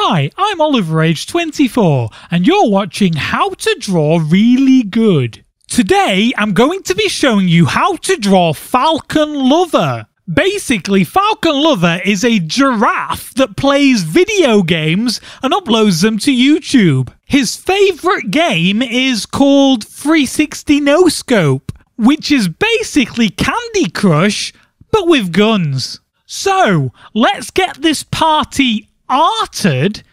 Hi, I'm Oliver, age 24, and you're watching How to Draw Really Good. Today, I'm going to be showing you how to draw Falcon Lover. Basically, Falcon Lover is a giraffe that plays video games and uploads them to YouTube. His favourite game is called 360 No Scope, which is basically Candy Crush, but with guns. So, let's get this party arted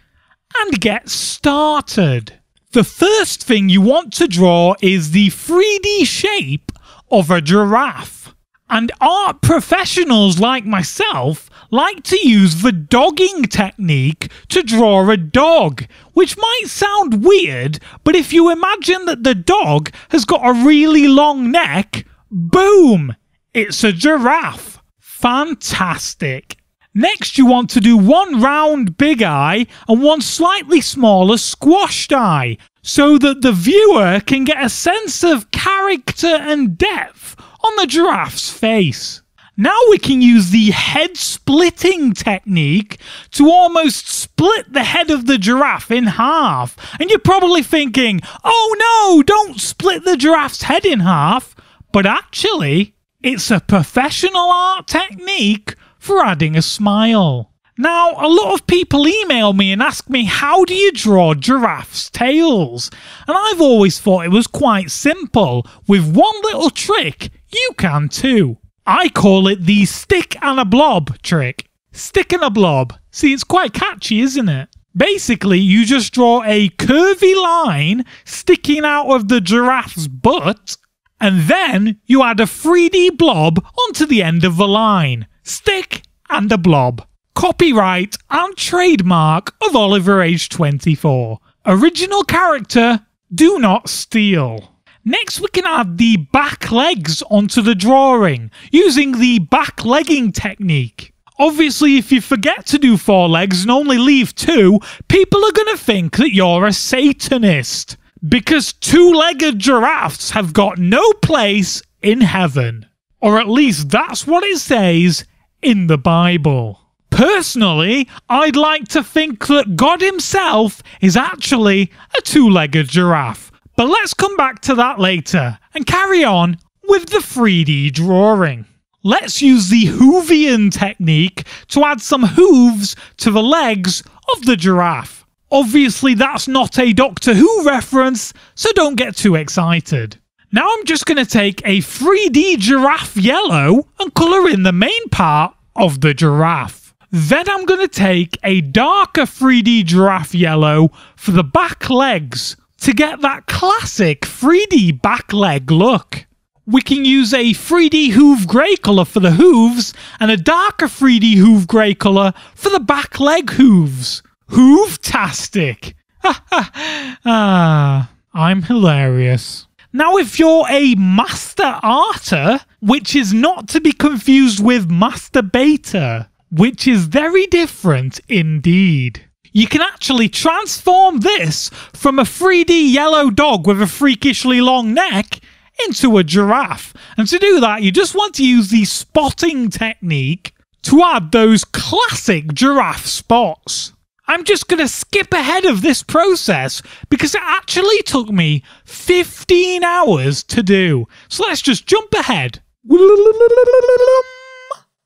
and get started. The first thing you want to draw is the 3D shape of a giraffe. And art professionals like myself like to use the dogging technique to draw a dog, which might sound weird, but if you imagine that the dog has got a really long neck, boom, it's a giraffe. Fantastic. Next, you want to do one round big eye and one slightly smaller squashed eye, so that the viewer can get a sense of character and depth on the giraffe's face. Now we can use the head splitting technique to almost split the head of the giraffe in half. And you're probably thinking, oh no, don't split the giraffe's head in half. But actually, it's a professional art technique for adding a smile. Now, a lot of people email me and ask me, how do you draw giraffes' tails? And I've always thought it was quite simple. With one little trick, you can too. I call it the stick and a blob trick. Stick and a blob. See, it's quite catchy, isn't it? Basically, you just draw a curvy line sticking out of the giraffe's butt, and then you add a 3D blob onto the end of the line. Stick and a blob. Copyright and trademark of Oliver, age 24. Original character, do not steal. Next, we can add the back legs onto the drawing using the back legging technique. Obviously, if you forget to do 4 legs and only leave 2, people are going to think that you're a Satanist, because 2-legged giraffes have got no place in heaven. Or at least that's what it says in the Bible. Personally, I'd like to think that God himself is actually a 2-legged giraffe. But let's come back to that later and carry on with the 3D drawing. Let's use the Hoovian technique to add some hooves to the legs of the giraffe. Obviously, that's not a Doctor Who reference, so don't get too excited. Now I'm just going to take a 3D giraffe yellow and colour in the main part of the giraffe. Then I'm going to take a darker 3D giraffe yellow for the back legs to get that classic 3D back leg look. We can use a 3D hoof grey colour for the hooves and a darker 3D hoof grey colour for the back leg hooves. Hooftastic! I'm hilarious. Now, if you're a master arter, which is not to be confused with masturbator, which is very different indeed, you can actually transform this from a 3D yellow dog with a freakishly long neck into a giraffe. And to do that, you just want to use the spotting technique to add those classic giraffe spots. I'm just going to skip ahead of this process because it actually took me 15 hours to do. So let's just jump ahead.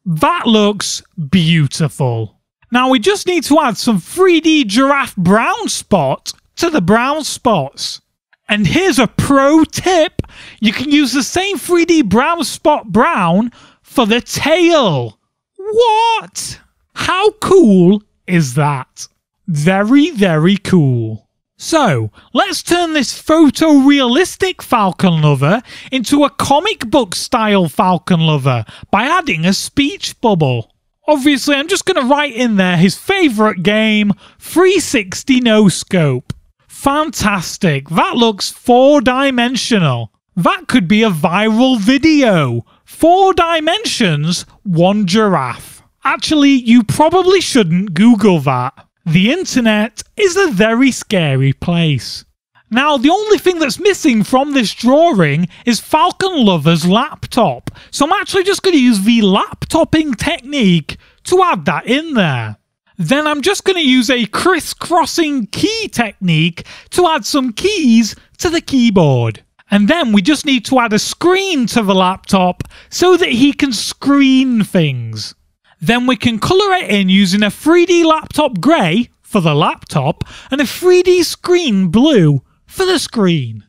That looks beautiful. Now we just need to add some 3D giraffe brown spot to the brown spots. And here's a pro tip. You can use the same 3D brown spot brown for the tail. What? How cool is that? Very, very cool. So, let's turn this photorealistic Falcon Lover into a comic book style Falcon Lover by adding a speech bubble. Obviously, I'm just going to write in there his favourite game, 360 No Scope. Fantastic. That looks 4-dimensional. That could be a viral video. 4 dimensions, 1 giraffe. Actually, you probably shouldn't Google that. The internet is a very scary place. Now, the only thing that's missing from this drawing is Falcon Lover's laptop. So I'm actually just going to use the laptopping technique to add that in there. Then I'm just going to use a crisscrossing key technique to add some keys to the keyboard. And then we just need to add a screen to the laptop so that he can screen things. Then we can colour it in using a 3D laptop grey for the laptop and a 3D screen blue for the screen.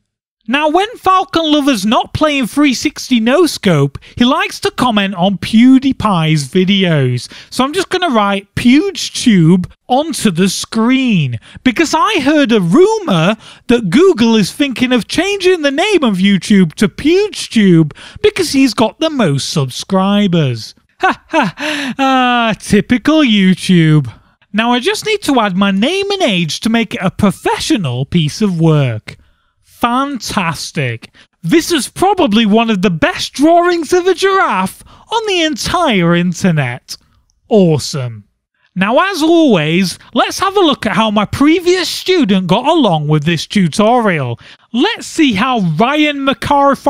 Now when Falcon Lover's not playing 360 no scope, he likes to comment on PewDiePie's videos. So I'm just going to write PewDieTube onto the screen because I heard a rumour that Google is thinking of changing the name of YouTube to PewDieTube because he's got the most subscribers. Ha ha, typical YouTube. Now I just need to add my name and age to make it a professional piece of work. Fantastic. This is probably one of the best drawings of a giraffe on the entire internet. Awesome. Now as always, let's have a look at how my previous student got along with this tutorial. Let's see how Ryan Mccafferty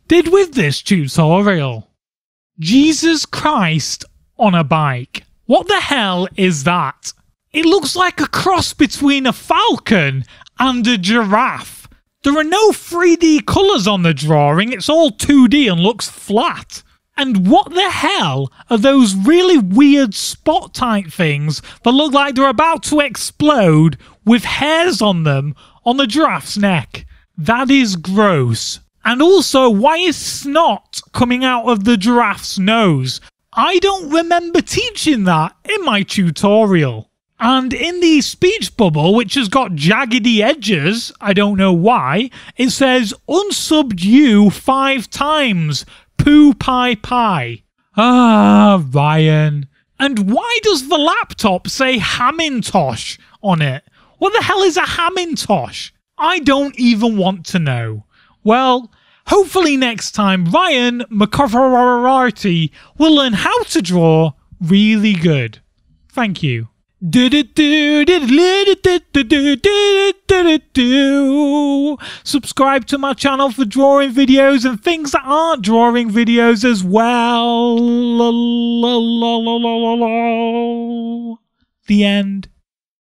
did with this tutorial. Jesus Christ on a bike. What the hell is that? It looks like a cross between a falcon and a giraffe. There are no 3D colours on the drawing, it's all 2D and looks flat. And what the hell are those really weird spot type things that look like they're about to explode with hairs on them on the giraffe's neck? That is gross. And also, why is snot coming out of the giraffe's nose? I don't remember teaching that in my tutorial. And in the speech bubble, which has got jaggedy edges, I don't know why, it says unsubbed you 5 times. Poo pie pie. Ah, Ryan. And why does the laptop say Hamintosh on it? What the hell is a Hamintosh? I don't even want to know. Well, hopefully next time Ryan Mccafferty will learn how to draw really good. Thank you. Subscribe to my channel for drawing videos and things that aren't drawing videos as well. The end.